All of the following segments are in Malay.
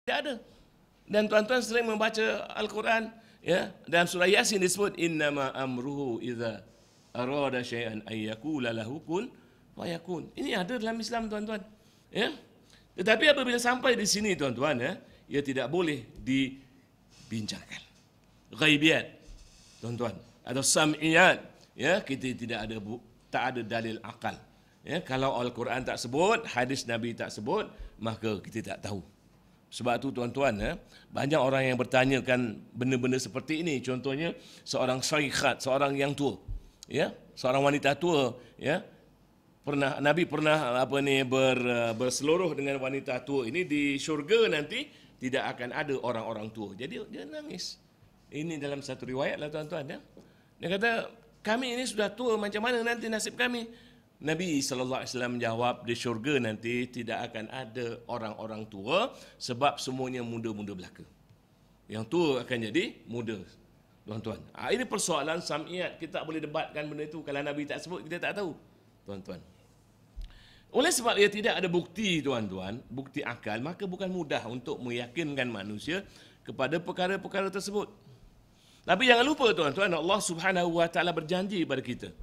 Tidak ada. Dan tuan-tuan sering membaca Al-Quran, ya, dalam surah Yasin disebut innama amruhu idza arada syai'an ay yaqula lahu kun fayakun. Ini ada dalam Islam, tuan-tuan. Ya. Tetapi apabila sampai di sini, tuan-tuan, ya, ia tidak boleh dibincangkan. Ghaibiyat, tuan-tuan, atau sam'iyat, ya, kita tak ada dalil akal. Ya, kalau Al-Quran tak sebut, hadis Nabi tak sebut, maka kita tak tahu. Sebab tu tuan-tuan, banyak orang yang bertanyakan benda-benda seperti ini. Contohnya seorang syekhat, seorang yang tua, ya, seorang wanita tua, ya. Nabi pernah berseluruh dengan wanita tua ini, di syurga nanti tidak akan ada orang-orang tua. Jadi dia nangis. Ini dalam satu riwayat lah, tuan-tuan, ya. Dia kata, kami ini sudah tua, macam mana nanti nasib kami? Nabi SAW menjawab, di syurga nanti tidak akan ada orang-orang tua sebab semuanya muda-muda belaka. Yang tua akan jadi muda, tuan-tuan. Ini persoalan sam'iyat. Kita tak boleh debatkan benda itu. Kalau Nabi tak sebut, kita tak tahu, tuan-tuan. Oleh sebab ia tidak ada bukti, tuan-tuan, bukti akal, maka bukan mudah untuk meyakinkan manusia kepada perkara-perkara tersebut. Tapi jangan lupa, tuan-tuan, Allah Subhanahu Wa Taala berjanji pada kita.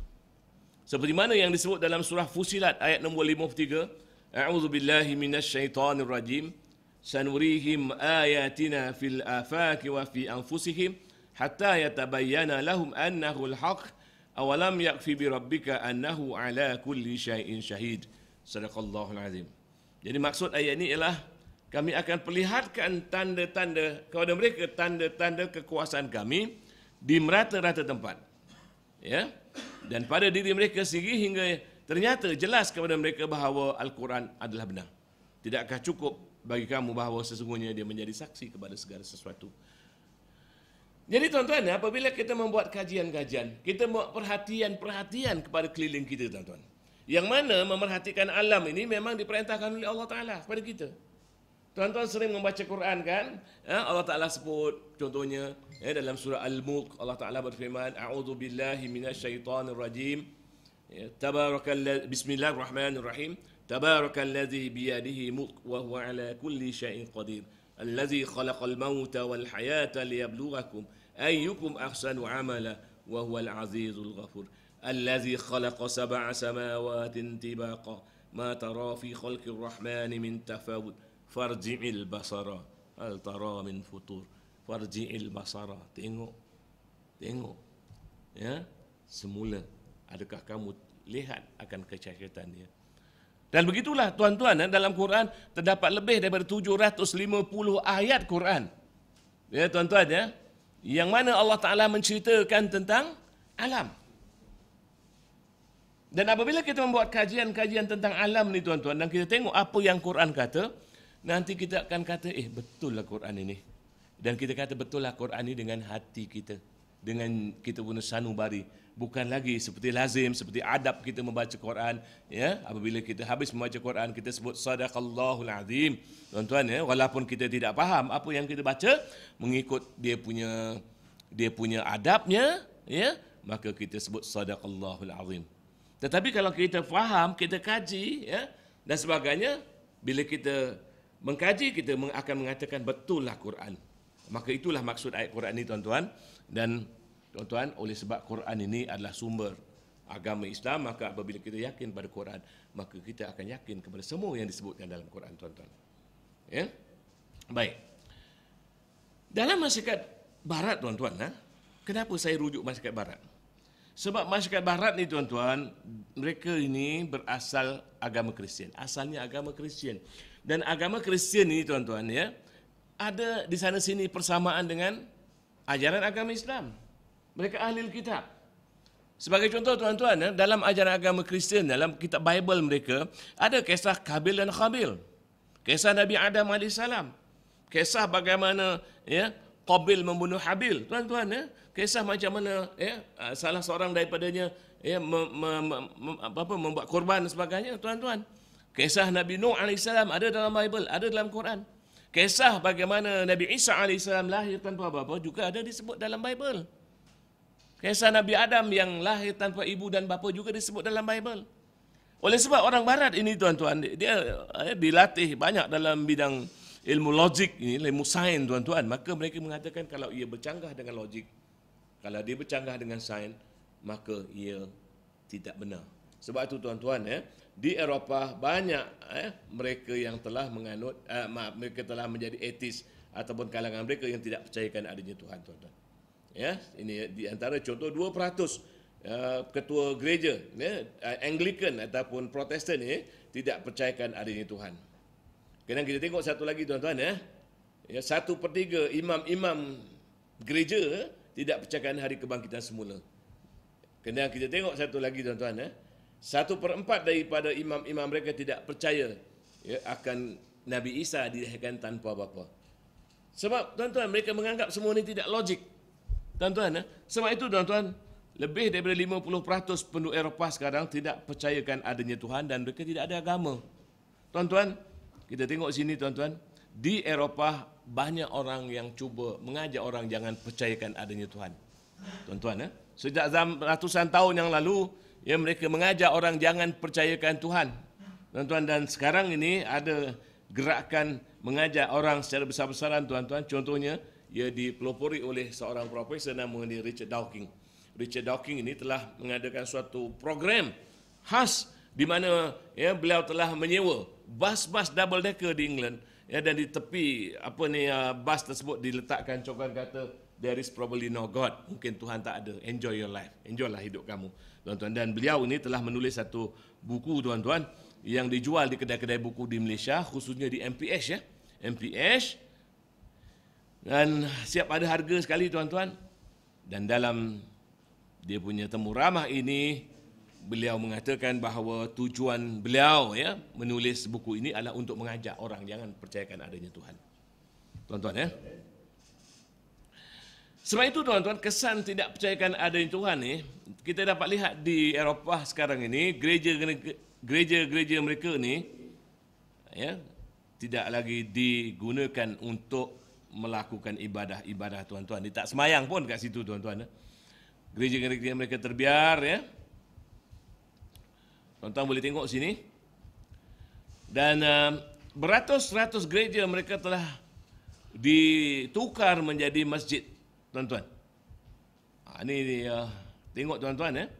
Seperti mana yang disebut dalam surah Fusilat ayat nombor 53, A'udzu billahi minasyaitonir rajim, sanurihim ayatina fil afaqi wa fi anfusihim hatta yatabayyana lahum annahu al-haq awalam yakfi bi rabbika annahu ala kulli syai'in syahid. Sadaqallahul azim. Jadi maksud ayat ini ialah kami akan perlihatkan tanda-tanda kepada mereka, tanda-tanda kekuasaan kami di merata-rata tempat. Ya. Dan pada diri mereka sendiri hingga ternyata jelas kepada mereka bahawa Al-Quran adalah benar. Tidakkah cukup bagi kamu bahawa sesungguhnya dia menjadi saksi kepada segala sesuatu. Jadi tuan-tuan, apabila kita membuat kajian-kajian, kita membuat perhatian-perhatian kepada keliling kita, tuan-tuan. Yang mana memerhatikan alam ini memang diperintahkan oleh Allah Ta'ala kepada kita. Tuan-tuan sering membaca Quran, kan? Allah Ta'ala sebut, contohnya dalam surah Al-Mulk, Allah Ta'ala berfirman, A'udzu billahi minasyaitonir rajim. Bismillahirrahmanirrahim. Tabarakalladzi biyadihi mulk wa huwa ala kulli syai'in qadir. Allazi khalaqal mauta wal hayata liyabluwakum ayyukum ahsanu amala wa huwal azizul ghafur. Allazi khalaqa sab'a samawatin tibaqa ma tara fi khalqir rahmani min tafawut. Farji'il basara hal tara min futur. Farji'il basara, tengok, ya, semula adakah kamu lihat akan kecacitan dia. Dan begitulah, tuan-tuan, dalam Quran terdapat lebih daripada 750 ayat Quran, ya, tuan-tuan, ya, yang mana Allah Ta'ala menceritakan tentang alam. Dan apabila kita membuat kajian-kajian tentang alam ni, tuan-tuan, dan kita tengok apa yang Quran kata, nanti kita akan kata, betul lah Quran ini. Dan kita kata betul lah Quran ini dengan hati kita, dengan kita punya sanubari. Bukan lagi seperti lazim, seperti adab kita membaca Quran, ya. Apabila kita habis membaca Quran, kita sebut sadaqallahul azim, tuan-tuan, ya. Walaupun kita tidak faham apa yang kita baca, mengikut dia punya adabnya, ya, maka kita sebut sadaqallahul azim. Tetapi kalau kita faham, kita kaji, ya, dan sebagainya, bila kita mengkaji, kita akan mengatakan betul lah Quran. Maka itulah maksud ayat Quran ini, tuan-tuan. Dan tuan-tuan, oleh sebab Quran ini adalah sumber agama Islam, maka apabila kita yakin pada Quran, maka kita akan yakin kepada semua yang disebutkan dalam Quran, tuan-tuan. Ya? Baik. Dalam masyarakat barat, tuan-tuan, kenapa saya rujuk masyarakat barat? Sebab masyarakat barat ni, tuan-tuan, mereka ini berasal agama Kristian. Asalnya agama Kristian. Dan agama Kristian ini, tuan-tuan, ya, ada di sana sini persamaan dengan ajaran agama Islam. Mereka ahli kitab. Sebagai contoh, tuan-tuan, dalam ajaran agama Kristian, dalam kitab Bible mereka, ada kisah Kabil dan Khabil. Kisah Nabi Adam AS. Kisah bagaimana, ya, Qabil membunuh Habil. Tuan-tuan, ya, kisah macam mana, ya, salah seorang daripadanya, ya, membuat korban dan sebagainya, tuan-tuan. Kisah Nabi Nuh AS ada dalam Bible, ada dalam Quran. Kisah bagaimana Nabi Isa AS lahir tanpa bapa juga ada disebut dalam Bible. Kisah Nabi Adam yang lahir tanpa ibu dan bapa juga disebut dalam Bible. Oleh sebab orang barat ini, tuan-tuan, dia dilatih banyak dalam bidang ilmu logik ini, ilmu sains tuan-tuan, maka mereka mengatakan kalau ia bercanggah dengan logik, kalau dia bercanggah dengan sains, maka ia tidak benar. Sebab itu tuan-tuan, di Eropah banyak mereka yang telah menganut, mereka telah menjadi ateis ataupun kalangan mereka yang tidak percayakan adanya Tuhan, tuan-tuan. Ya, ini di antara contoh 2% ketua gereja Anglican ataupun Protestan tidak percayakan adanya Tuhan. Kemudian kita tengok satu lagi tuan-tuan, 1/3 imam-imam gereja tidak percayakan hari kebangkitan semula. Kemudian kita tengok satu lagi tuan-tuan, 1/4 daripada imam-imam mereka tidak percaya akan Nabi Isa dilahirkan tanpa bapa. Sebab tuan-tuan mereka menganggap semua ini tidak logik. Tuan-tuan, sebab itu tuan-tuan, lebih daripada 50% penduduk Eropah sekarang tidak percayakan adanya Tuhan dan mereka tidak ada agama. Tuan-tuan, kita tengok sini tuan-tuan, di Eropah banyak orang yang cuba mengajak orang jangan percayakan adanya Tuhan. Tuan-tuan, sejak ratusan tahun yang lalu, mereka mengajak orang jangan percayakan Tuhan. Tuan-tuan, dan sekarang ini ada gerakan mengajak orang secara besar-besaran tuan-tuan. Contohnya, ia dipelopori oleh seorang profesor namanya Richard Dawkins. Richard Dawkins ini telah mengadakan suatu program khas di mana beliau telah menyewa bas-bas double decker di England, dan di tepi bas tersebut diletakkan cokan kata there is probably no God. Mungkin Tuhan tak ada. Enjoy your life. Enjoylah hidup kamu. Tuan-tuan, dan beliau ini telah menulis satu buku tuan-tuan yang dijual di kedai-kedai buku di Malaysia, khususnya di MPH MPH, dan siap ada harga sekali tuan-tuan. Dan dalam dia punya temu ramah ini, beliau mengatakan bahawa tujuan beliau menulis buku ini adalah untuk mengajak orang jangan percayakan adanya Tuhan. Tuan-tuan, sebab itu tuan-tuan, kesan tidak percayakan adanya Tuhan kita dapat lihat di Eropah sekarang ini, gereja-gereja mereka ni tidak lagi digunakan untuk melakukan ibadah-ibadah tuan-tuan. Dia tak semayang pun kat situ tuan-tuan. Gereja-gereja mereka terbiar Tuan-tuan boleh tengok sini. Dan beratus-ratus gereja mereka telah ditukar menjadi masjid, tuan-tuan. Ini tengok tuan-tuan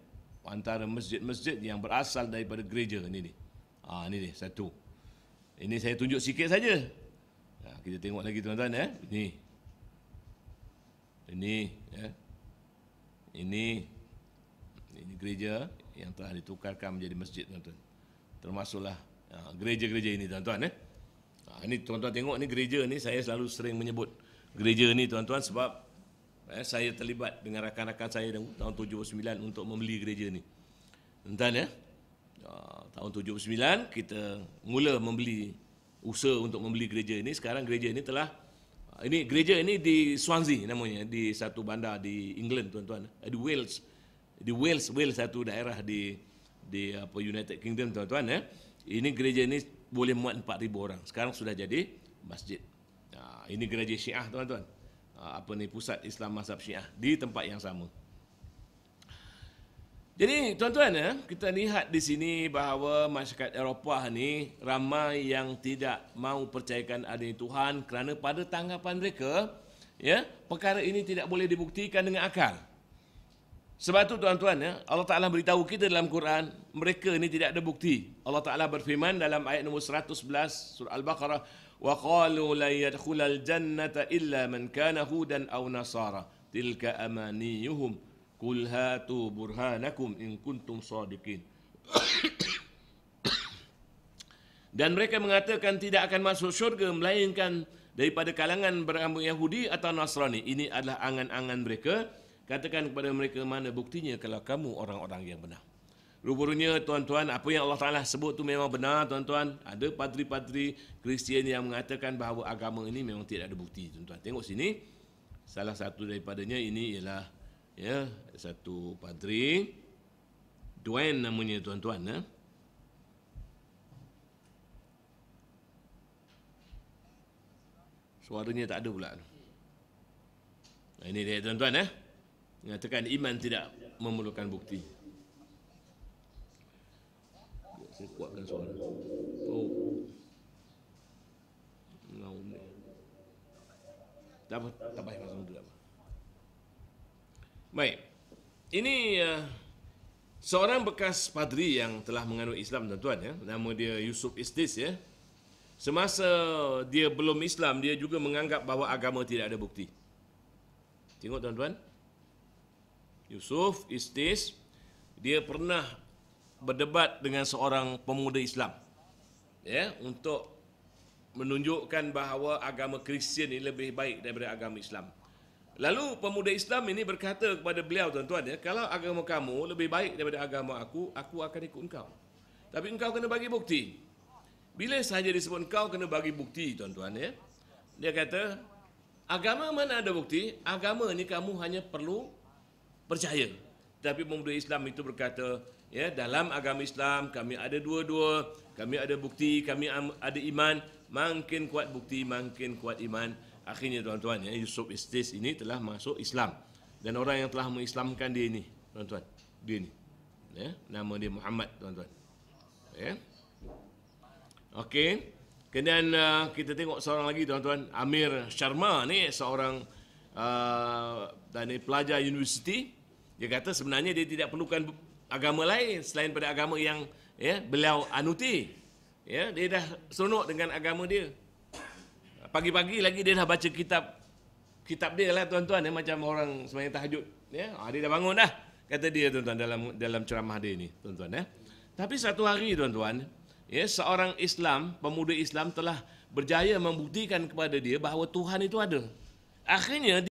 antara masjid-masjid yang berasal daripada gereja ini. Ini dia satu. Ini saya tunjuk sikit saja. Kita tengok lagi tuan-tuan Ini gereja yang telah ditukarkan menjadi masjid, tuan-tuan. Termasuklah gereja-gereja ini, tuan-tuan. Ini tuan-tuan tengok ni gereja ni, saya selalu sering menyebut gereja ni, tuan-tuan, sebab saya terlibat dengan rakan-rakan saya tahun 79 untuk membeli gereja ni. Tuan-tuan tahun 79 kita mula membeli, usaha untuk membeli gereja ini. Sekarang gereja ini gereja ini di Swansea namanya, di satu bandar di England, tuan-tuan. Di Wales satu daerah di United Kingdom, tuan-tuan. Ini gereja ini boleh muat 4,000 orang. Sekarang sudah jadi masjid. Ini gereja Syiah, tuan-tuan. Pusat Islam Mazhab Syiah di tempat yang sama. Jadi tuan-tuan, kita lihat di sini bahawa masyarakat Eropah ni ramai yang tidak mau percayakan adanya Tuhan kerana pada tanggapan mereka, perkara ini tidak boleh dibuktikan dengan akal. Sebab itu tuan-tuan, Allah Ta'ala beritahu kita dalam Quran, mereka ini tidak ada bukti. Allah Ta'ala berfirman dalam ayat nombor 111 surah Al-Baqarah, wa qalu la yadkhulal jannata illa man kana hudan aw nasara tilka amaniyuhum qul hatu burhanakum in kuntum shadiqin. Dan mereka mengatakan tidak akan masuk syurga melainkan daripada kalangan beragama Yahudi atau Nasrani. Ini adalah angan-angan mereka. Katakan kepada mereka mana buktinya kalau kamu orang-orang yang benar. Rupanya tuan-tuan, apa yang Allah Ta'ala sebut tu memang benar, tuan-tuan. Ada padri-padri Kristian yang mengatakan bahawa agama ini memang tidak ada bukti, tuan-tuan. Tengok sini, salah satu daripadanya ini ialah satu padri, Dwayne namanya, tuan-tuan. Suaranya tak ada pula. Ini dia, tuan-tuan. Mengatakan iman tidak memerlukan bukti. Saya kuatkan suara. Oh. Tak payah masuk dulu. Baik. Ini seorang bekas padri yang telah menganut Islam, tuan-tuan, ya. Nama dia Yusuf Istis, ya. Semasa dia belum Islam, dia juga menganggap bahawa agama tidak ada bukti. Tengok, tuan-tuan. Yusuf Istis, dia pernah berdebat dengan seorang pemuda Islam, ya, untuk menunjukkan bahawa agama Kristian ini lebih baik daripada agama Islam. Lalu pemuda Islam ini berkata kepada beliau, tuan-tuan, ya, kalau agama kamu lebih baik daripada agama aku akan ikut engkau. Tapi engkau kena bagi bukti. Bila sahaja disebut engkau kena bagi bukti, tuan-tuan, ya. Dia kata, agama mana ada bukti? Agama ni kamu hanya perlu percaya. Tapi pemuda Islam itu berkata, ya, dalam agama Islam kami ada dua-dua, kami ada bukti, kami ada iman, makin kuat bukti, makin kuat iman. Akhirnya, tuan-tuan, ya, Yusuf Istis ini telah masuk Islam. Dan orang yang telah mengislamkan dia ini, tuan-tuan, dia ini, ya, nama dia Muhammad, tuan-tuan. Ya. Okey. Kemudian kita tengok seorang lagi, tuan-tuan, Amir Sharma ni seorang pelajar universiti. Dia kata sebenarnya dia tidak perlukan agama lain selain pada agama yang, ya, beliau anuti. Ya, dia dah seronok dengan agama dia. Pagi-pagi lagi dia dah baca kitab dia lah, tuan-tuan, ya, macam orang sembahyang tahajud, ya. Dia dah bangun dah, kata dia, tuan-tuan, dalam ceramah dia ni, tuan-tuan, ya. Tapi satu hari, tuan-tuan, ya, seorang Islam, pemuda Islam telah berjaya membuktikan kepada dia bahawa Tuhan itu ada. Akhirnya